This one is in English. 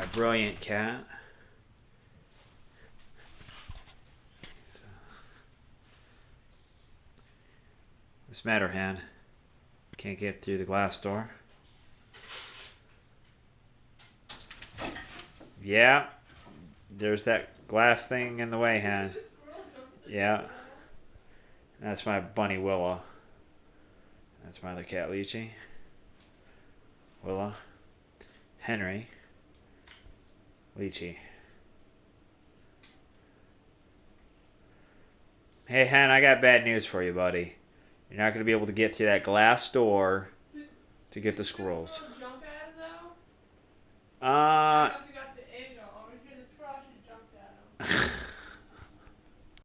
My brilliant cat. What's the matter, Han? Can't get through the glass door. Yeah. There's that glass thing in the way, Han. Yeah. That's my bunny Willa. That's my other cat, Lychee. Willa. Henry. Lychee. Hey, Han, I got bad news for you, buddy. You're not going to be able to get through that glass door to get the squirrels. Did the squirrel jump at him, though? Uh... I don't know if you got the angle. I'm sure the squirrel should jump at him.